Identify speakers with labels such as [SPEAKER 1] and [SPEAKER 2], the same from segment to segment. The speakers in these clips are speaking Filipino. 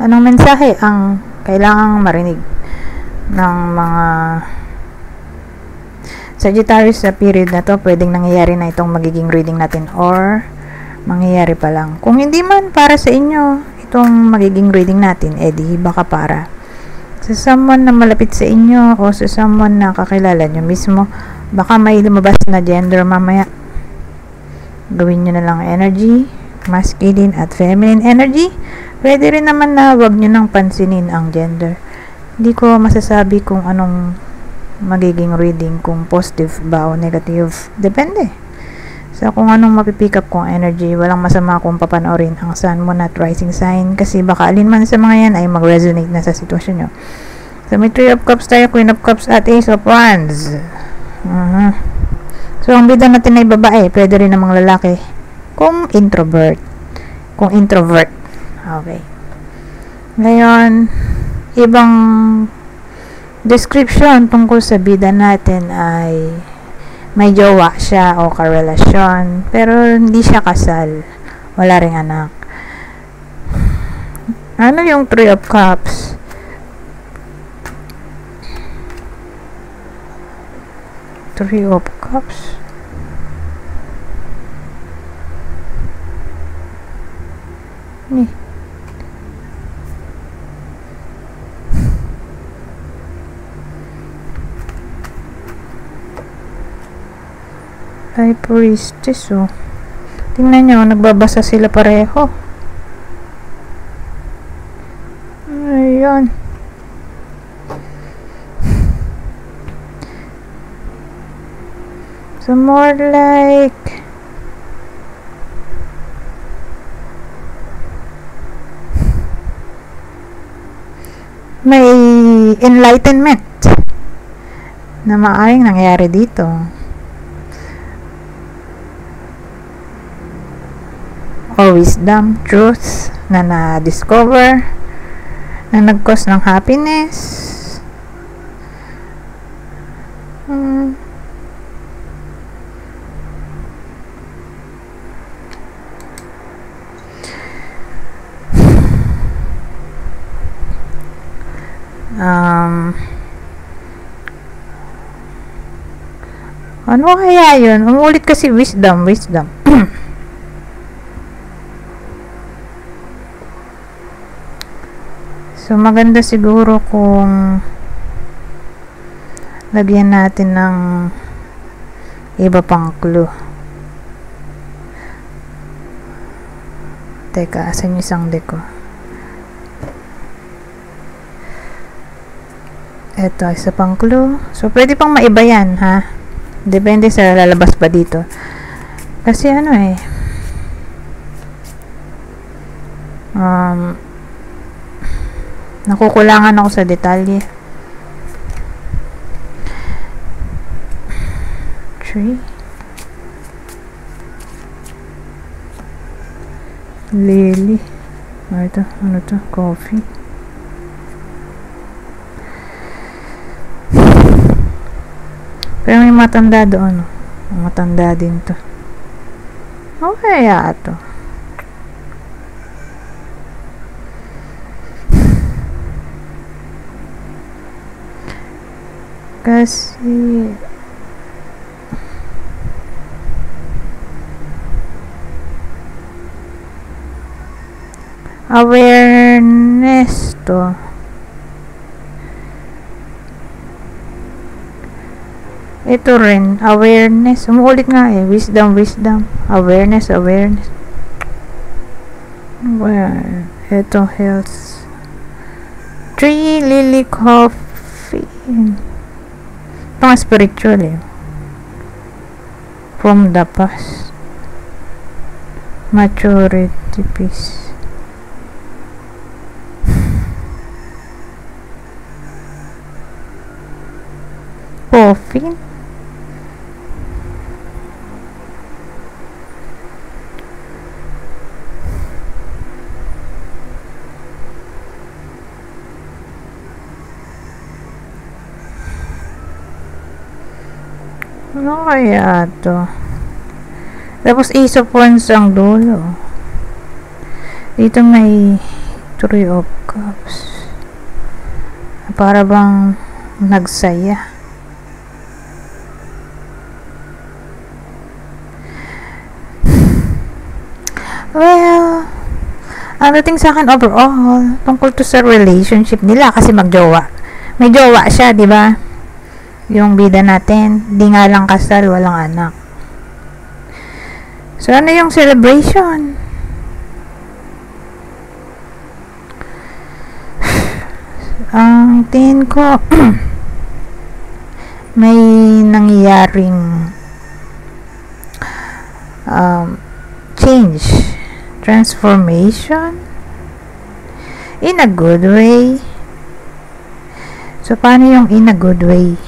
[SPEAKER 1] Anong mensahe ang kailangang marinig ng mga Sagittarius sa period na to? Pwedeng nangyayari na itong magiging reading natin or mangyayari pa lang. Kung hindi man para sa inyo itong magiging reading natin, di baka para sa someone na malapit sa inyo o sa someone na kakilala nyo mismo. Baka may lumabas na gender mamaya. Gawin nyo na lang energy, masculine at feminine energy. Pwede rin naman na wag nyo nang pansinin ang gender. Hindi ko masasabi kung anong magiging reading, kung positive ba o negative. Depende. So, kung anong mapipick up kong energy, walang masama kung papanoorin ang sun, moon at rising sign kasi baka alin man sa mga yan ay mag-resonate na sa sitwasyon nyo. So, may 3 of cups tayo, queen of cups at ace of wands. So, ang bida natin ay babae. Pwede rin namang lalaki. Kung introvert. Okay. Ngayon, ibang description tungkol sa bida natin ay may jowa siya o karelasyon, pero hindi siya kasal. Wala ring anak. Ano yung 3 of cups? Three of cups. Ay, priestess, oh. Tingnan nyo, nagbabasa sila pareho. Ayan. So, more like may enlightenment na maaaring nangyari dito. Or wisdom, truth na na-discover na nag-cause ng happiness. Ano kaya yun? Umulit kasi wisdom. So, maganda siguro kung lagyan natin ng iba pang clue. Teka, asan yung isang deck ko? Eto, isa pang clue. So, pwede pang maiba yan, ha? Depende sa lalabas pa dito. Kasi ano nakukulangan ako sa detalye. 3 lily. Ito, ano to? Coffee. Pero may matanda doon. Matanda din to. Okay, ito. Kasi awareness to. Ito rin, awareness. Umuulit nga wisdom. Awareness. Well, ito, health. 3 lily coffee. Pang spiritual from the past. Maturity, peace. Coffee. Ano kaya to? Tapos ace of wands ang dulo. Dito may 3 of Cups. Para bang nagsaya. Well, ang dating sa akin overall, tungkol to sa relationship nila kasi magjowa. May jowa siya, di ba? Yung bida natin, di nga lang kasal, walang anak. So, ano yung celebration? Ang tingin ko, may nangyayaring change, transformation, in a good way. So, paano yung in a good way?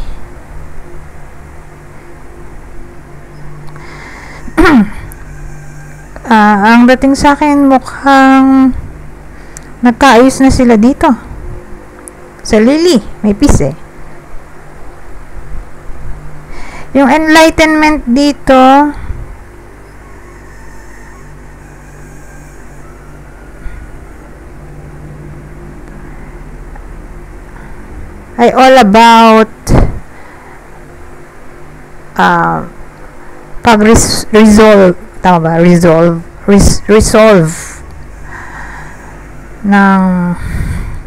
[SPEAKER 1] Ang dating sa akin, mukhang nagkaayos na sila dito. Sa Lily, may peace eh. Yung enlightenment dito, ay all about pag-resolve, tama ba? Resolve ng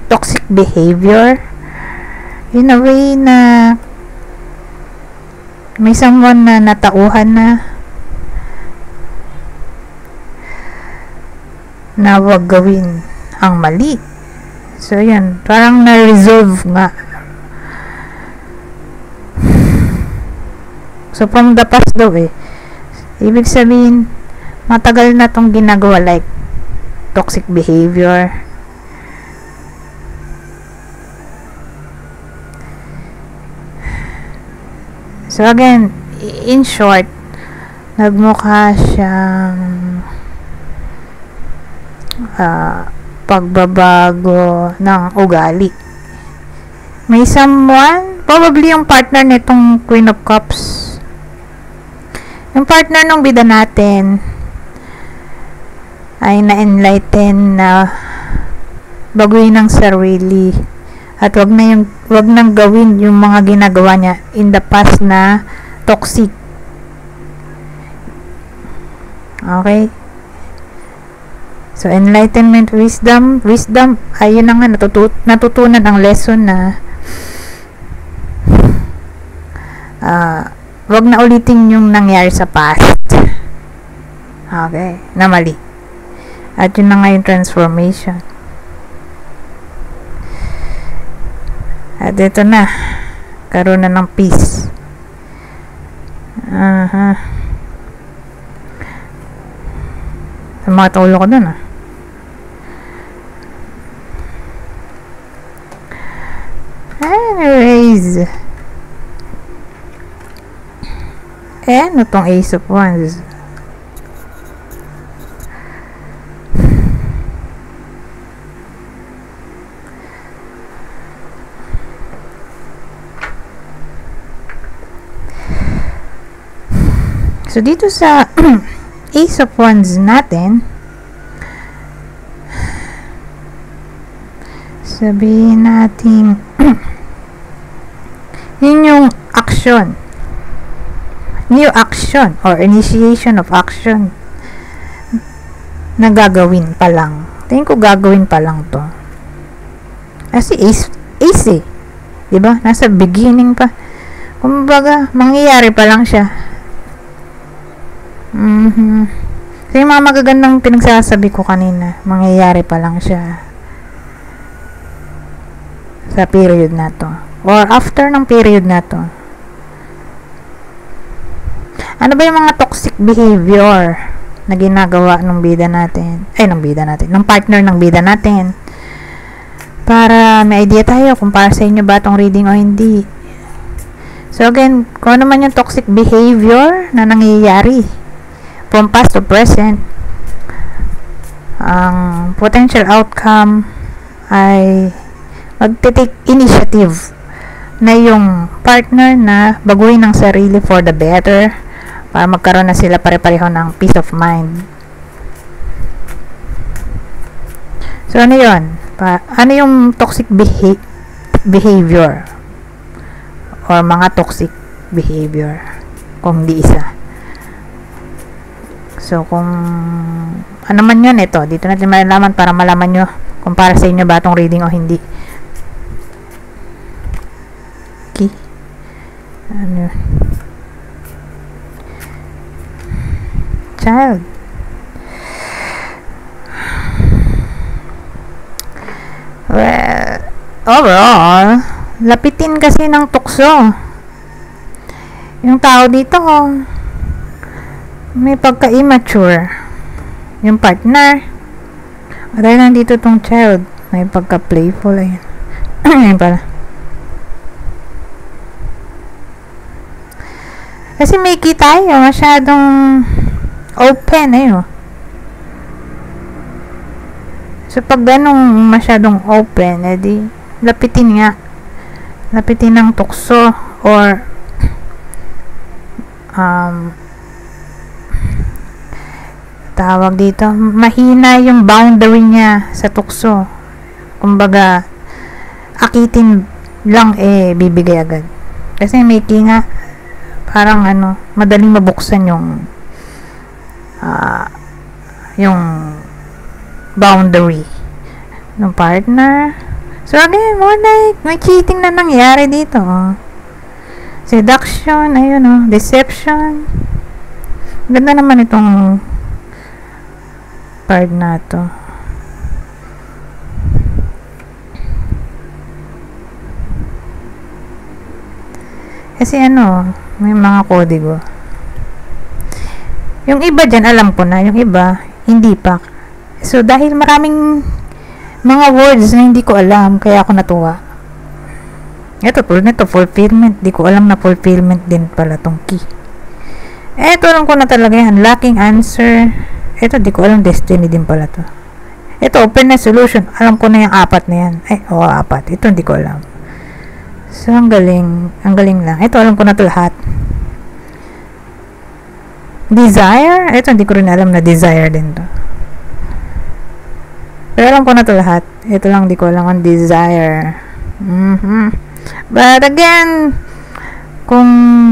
[SPEAKER 1] toxic behavior in a way na may someone na natauhan na wag gawin ang mali. So yan, parang na-resolve nga. So from the past daw eh, ibig sabihin matagal na tong ginagawa, like toxic behavior. So again, in short, nagmukha siyang pagbabago ng ugali. May someone, probably yung partner nitong Queen of Cups, yung partner ng bida natin ay na-enlighten na baguhin ng sarili at wag nang gawin yung mga ginagawa niya in the past na toxic. Okay? So, enlightenment, wisdom, ayun na nga, natutunan ang lesson na wag na ulitin yung nangyari sa past. Okay? Na mali. At yun na nga yung transformation. At ito na. Karoon na ng peace. Sa mga tulo ko dun Anyways. Ano tong Ace of Wands? So, dito sa Ace of Wands natin, sabihin natin, yun yung action. New action or initiation of action na gagawin pa lang. Tingin ko gagawin pa lang to. Kasi Ace eh. Diba? Nasa beginning pa. Kumbaga, mangyayari pa lang siya. So, yung mga magagandang pinagsasabi ko kanina, mangyayari pa lang siya sa period na to. Or after ng period na to. Ano ba yung mga toxic behavior na ginagawa ng bida natin? Ng partner ng bida natin. Para may idea tayo kung para sa inyo ba itong reading o hindi. So again, kung ano man yung toxic behavior na nangyayari from past to present, ang potential outcome ay magte-take initiative na yung partner na baguhin ng sarili for the better, para magkaroon na sila pare-pareho ng peace of mind. So, ano yun? Ano yung toxic behavior or mga toxic behavior kung di isa. So kung ano man yun, ito dito natin malalaman para malaman nyo kung para sa inyo ba itong reading o hindi. Okay, ano, child. Well, overall, lapitin kasi ng tukso yung tao dito, may pagka-immature yung partner. Dahil nandito tong child, may pagka-playful. Ayun. Ayun pala. Kasi may kita tayo, masyadong open. Ayun. So pag ganong masyadong open, edi lapitin nga. Lapitin ng tukso or tawag dito, mahina yung boundary niya sa tukso. Kumbaga, akitin lang bibigay agad. Kasi may nga, parang madaling mabuksan yung boundary ng partner. So again, more like may cheating na nangyari dito. Seduction, ayun deception. Ganda naman itong card na to. Kasi may mga kodigo. Yung iba dyan, alam ko na. Yung iba, hindi pa. So, dahil maraming mga words na hindi ko alam, kaya ako natuwa. Ito, tulad nito, fulfillment. Di ko alam na fulfillment din pala tong key. Ito, alam ko na talaga yan. Lacking answer. Ito, di ko alam. Destiny din pala to. Ito, openness solution. Alam ko na yung 4 na yan. 4. Ito, hindi ko alam. So, ang galing. Ang galing lang. Ito, alam ko na to lahat. Desire. Ito, hindi ko rin alam na desire din to. Pero alam ko na to lahat. Ito lang, di ko alam ang desire. But again, kung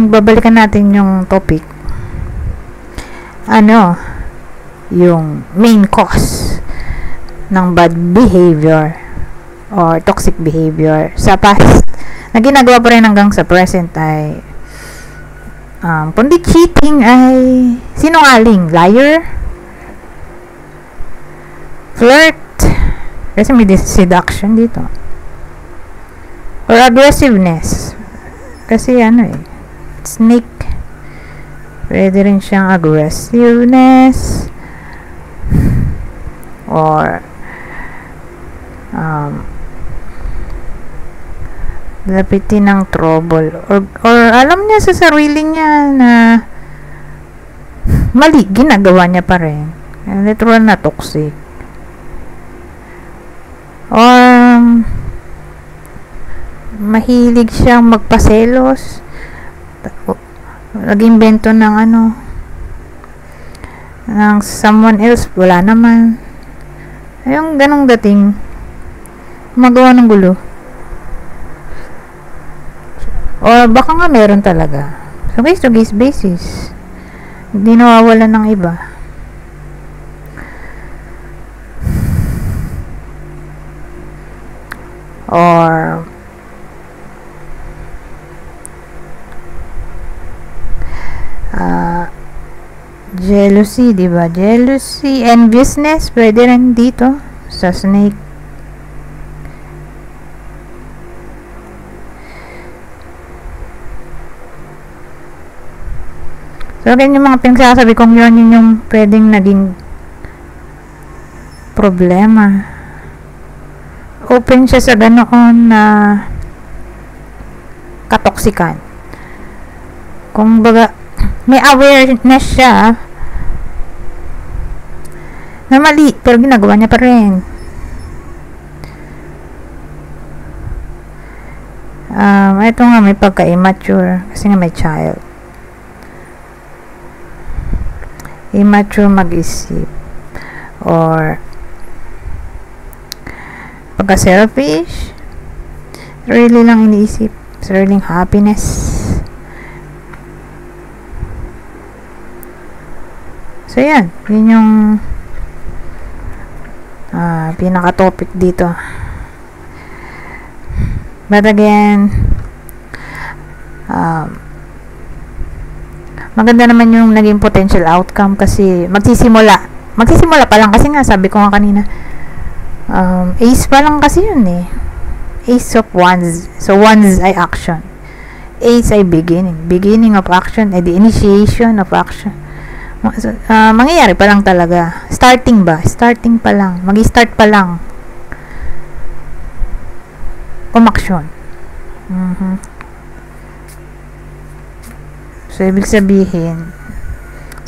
[SPEAKER 1] babalikan natin yung topic, yung main cause ng bad behavior or toxic behavior sa past na ginagawa pa rin hanggang sa present ay kundi cheating ay sinungaling, liar, flirt, kasi may seduction dito, or aggressiveness kasi snake, pwede rin siyang aggressiveness or lapitin ng trouble or alam niya sa sarili niya na mali, ginagawa niya pa rin, literal na toxic, or mahilig siyang magpaselos, nag-invento ng ng someone else, wala naman, yung ganong dating magawa ng gulo, or baka nga meron talaga. So case to case basis, hindi nawawala ng iba. Or jealousy, diba? Jealousy, enviousness, pwede rin dito sa snake. So, ganyan yung mga pinagsasabi kong yun yung pwedeng naging problema. Open siya sa ganoon na katoksikan. Kung baga, may awareness siya na mali, pero ginagawa niya pa rin. Ito nga, may pagka-immature kasi nga may child. Immature mag-isip or pagka-selfish, really lang iniisip, sariling happiness. So, yan yung pinaka-topic dito. But again, maganda naman yung naging potential outcome kasi magsisimula pa lang kasi nga, sabi ko nga kanina, ace pa lang kasi yun eh. Ace of wands. So, wands ay action. Ace ay beginning of action, ay the initiation of action. Mangyayari pa lang talaga. Starting pa lang. Mag-start pa lang. Umaksyon. So, ibig sabihin,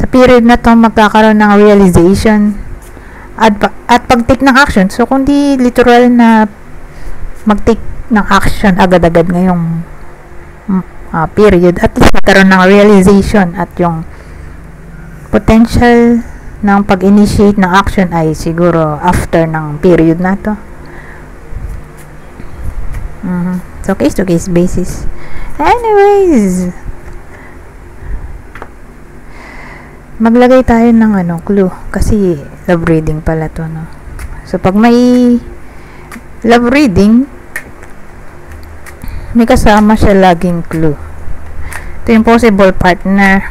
[SPEAKER 1] sa period na to magkakaroon ng realization at pag-take ng action. So, kung di literal na mag-take ng action agad-agad ngayong period, at least magkaroon ng realization at yung potential ng pag-initiate ng action ay siguro after ng period na to. So, case-to-case basis. Anyways, maglagay tayo ng clue. Kasi, love reading pala to, no? So, pag may love reading, may kasama siya laging clue. Ito yung possible partner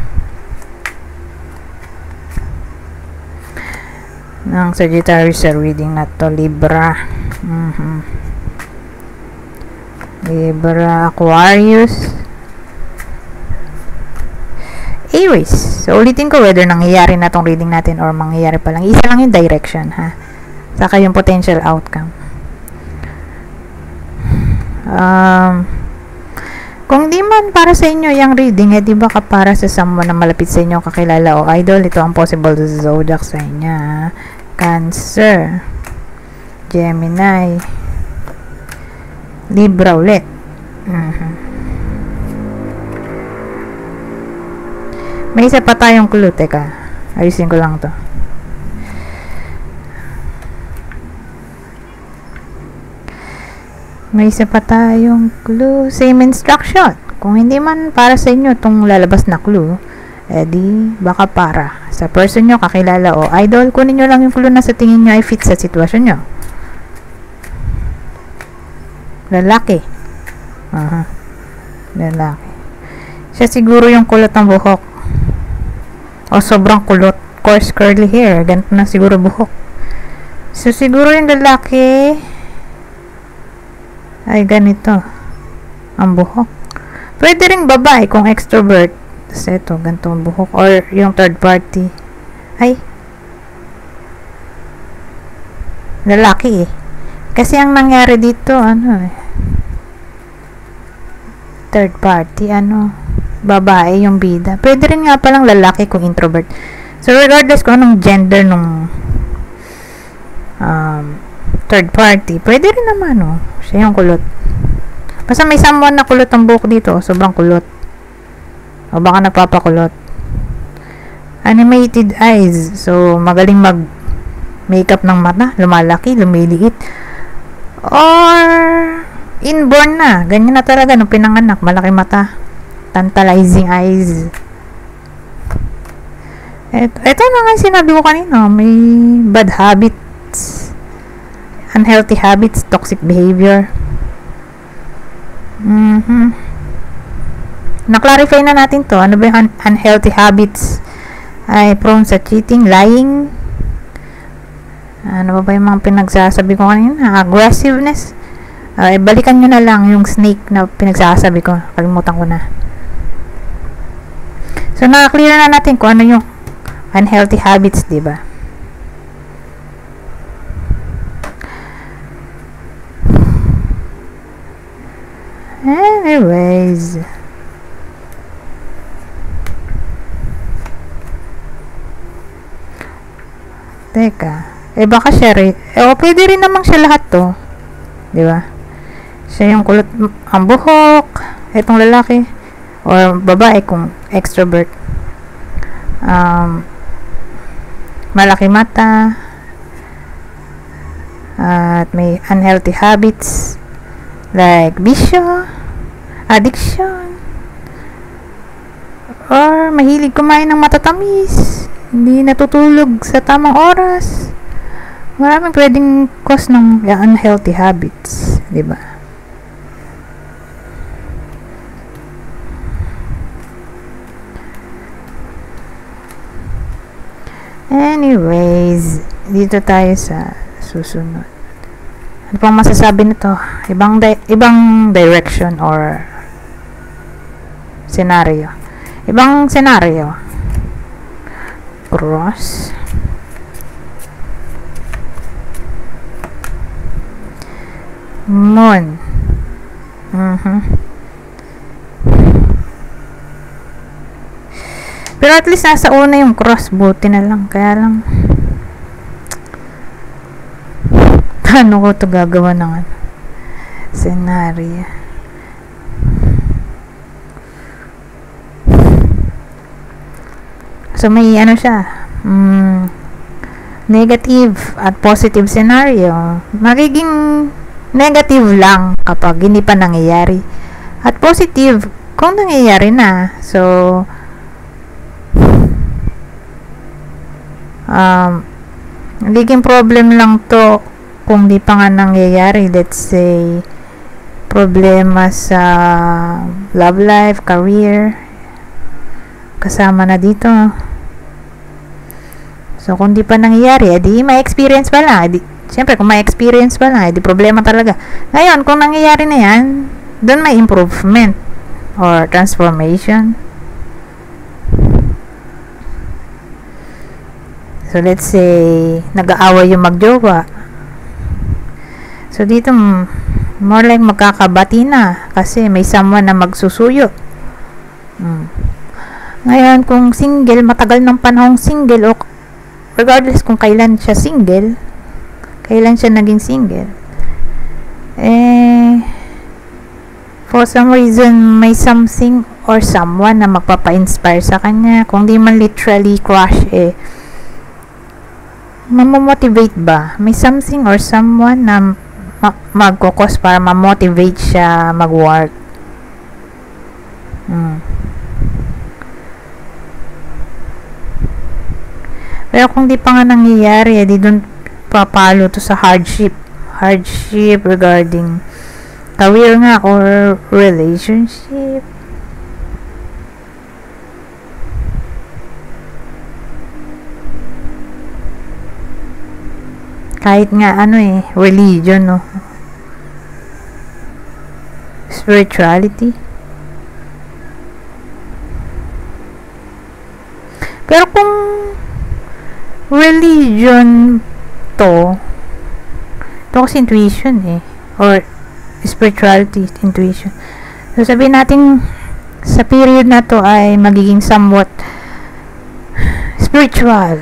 [SPEAKER 1] ng Sagittarius sa reading na to. Libra. Libra, Aquarius, Aries. So, ulitin ko whether nangyayari na tong reading natin or mangyayari pa lang. Isa lang yung direction, ha? Saka yung potential outcome. Kung di man para sa inyo yung reading, di ba ka para sa someone na malapit sa inyo, kakilala o idol, ito ang possible zodiac sa inyo, ha? Cancer, Gemini, Libra ulit. May isa pa tayong clue. Teka, ayusin ko lang to. May isa pa tayong clue. Same instruction. Kung hindi man para sa inyo itong lalabas na clue, di baka para sa person nyo, kakilala o idol, kunin nyo lang yung clue na sa tingin nyo ay fit sa sitwasyon nyo. Lalaki. Lalaki. Siya siguro yung kulot ng buhok. O sobrang kulot. Coarse curly hair. Ganito na siguro buhok. So siguro yung lalaki ay ganito ang buhok. Pwede ring babae kung extrovert. Tapos ito, ganito ang buhok. Or yung third party. Ay. Lalaki eh. Kasi ang nangyari dito, third party, babae yung bida. Pwede rin nga palang lalaki kung introvert. So, regardless kung anong gender nung third party, pwede rin naman, siya yung kulot. Basta may someone na kulot ang buhok dito, sobrang kulot. O baka napapakulot. Animated eyes. So, magaling mag-makeup ng mata. Lumalaki, lumiliit. Or inborn na. Ganyan na talaga nung pinanganak. Malaki mata. Tantalizing eyes. Ito na nga sinabi ko kanina. May bad habits. Unhealthy habits. Toxic behavior. Na-clarify na natin to. Ano ba yung unhealthy habits? Ay prone sa cheating, lying. Ano ba yung mga pinagsasabi ko kanina? Aggressiveness. Balikan nyo na lang yung snake na pinagsasabi ko. Kalimutan ko na. So, na-clear na natin kung ano yung unhealthy habits, diba? Anyways. Teka. Baka siya rin. Pwede rin naman siya lahat to. Diba? Siya yung kulot ang buhok. Itong lalaki. Or babae kung extrovert. Malaki mata. at may unhealthy habits like bisyo, addiction, or mahilig kumain ng matatamis, hindi natutulog sa tamang oras. Maraming pwedeng cause ng unhealthy habits, di ba? Anyways, dito tayo sa susunod. Ano pang masasabi nito? Ibang direction or scenario. Ibang scenario. Cross. Moon. Pero at least nasa una yung cross, buti na lang. Kaya lang, paano ko ito gagawa ng scenario? So may siya, negative at positive scenario. Magiging negative lang kapag hindi pa nangyayari, at positive kung nangyayari na. So nagiging problem lang to kung di pa nga nangyayari. Let's say problema sa love life, career, kasama na dito. So kung di pa nangyayari, edi may experience pa lang. Siyempre kung may experience pa lang, edi problema talaga. Ngayon kung nangyayari na yan, doon may improvement or transformation. So let's say nag-aaway yung magjowa. So dito more like magkakabati na kasi may someone na magsusuyo. Ngayon kung single, matagal ng panahong single, o regardless kung kailan siya single, kailan siya naging single, for some reason may something or someone na magpapa-inspire sa kanya. Kung di man literally crush, mamomotivate ba? May something or someone na magkukos para ma-motivate siya mag-work. Pero kung di pa nga nangyayari, di doon papalo to sa hardship regarding career nga or relationship. Kahit nga religion, no, spirituality. Pero kung religion to kasi intuition or spirituality, intuition. So sabihin natin sa period na to ay magiging somewhat spiritual,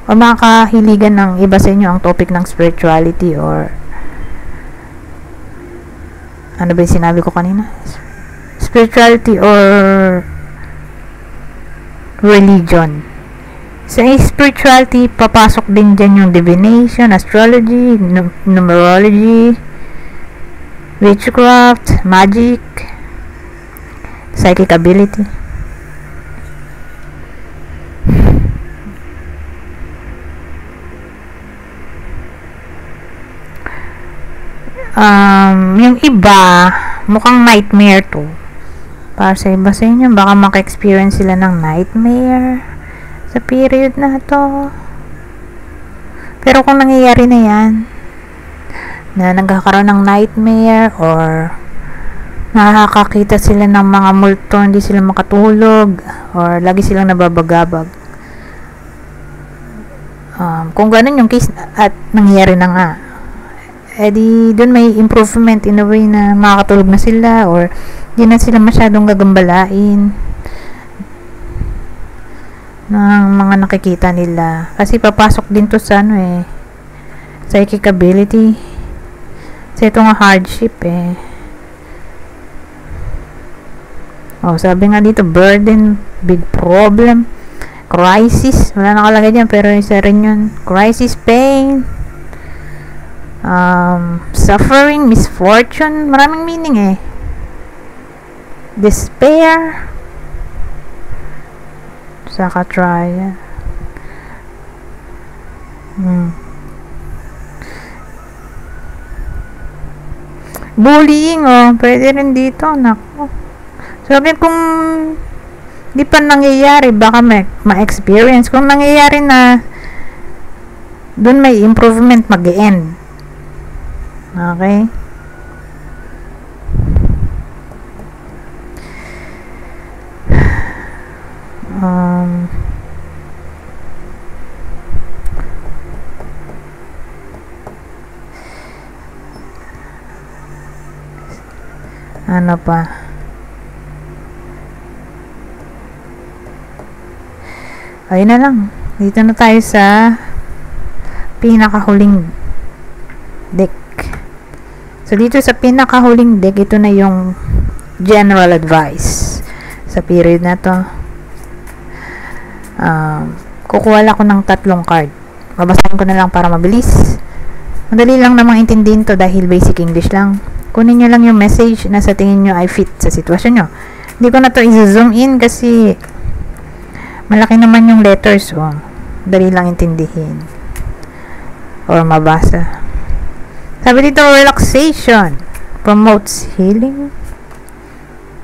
[SPEAKER 1] o makakahiligan ng iba sa inyo ang topic ng spirituality, or ano ba yung sinabi ko kanina? Spirituality or religion. Sa spirituality, papasok din dyan yung divination, astrology, numerology, witchcraft, magic, psychic ability. Yung iba, mukhang nightmare to. Para sa iba sa inyo, baka maka-experience sila ng nightmare sa period na to. Pero kung nangyayari na yan, na nagkakaroon ng nightmare or nakakakita sila ng mga multo, hindi sila makatulog, or lagi silang nababagabag, kung ganun yung case at nangyayari na nga, edi doon may improvement in a way na makakatulog na sila, or di na sila masyadong gagambalain ng mga nakikita nila, kasi papasok din to sa psychic ability. So ito nga hardship sabi nga dito, burden, big problem, crisis, wala nakalagay dyan pero isa rin yun, crisis, pain, Suffering, misfortune, maraming meaning eh. Despair, saka trial. Bullying, oh, pwede rin dito, nako. Sabi kung di pa nangyayari, baka ma-experience. Kung nangyayari na, dun may improvement, mag-end. Okay? Ano pa? Ayun na lang. Dito na tayo sa pinakahuling deck. So, dito sa pinakahuling deck, ito na yung general advice sa period na to. Kukuha lang ako ng 3 card. Babasahin ko na lang para mabilis. Madali lang namang intindihin to dahil basic English lang. Kunin nyo lang yung message na sa tingin nyo ay fit sa sitwasyon nyo. Hindi ko na to i-zoom in kasi malaki naman yung letters. Oh. Dali lang intindihin or mabasa. Sabi dito, relaxation promotes healing.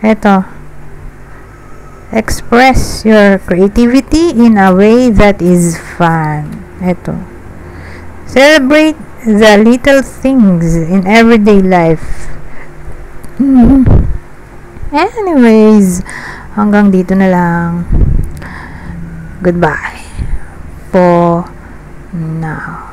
[SPEAKER 1] Eto, express your creativity in a way that is fun. Eto, celebrate the little things in everyday life. Anyways, hanggang dito na lang. Goodbye for now.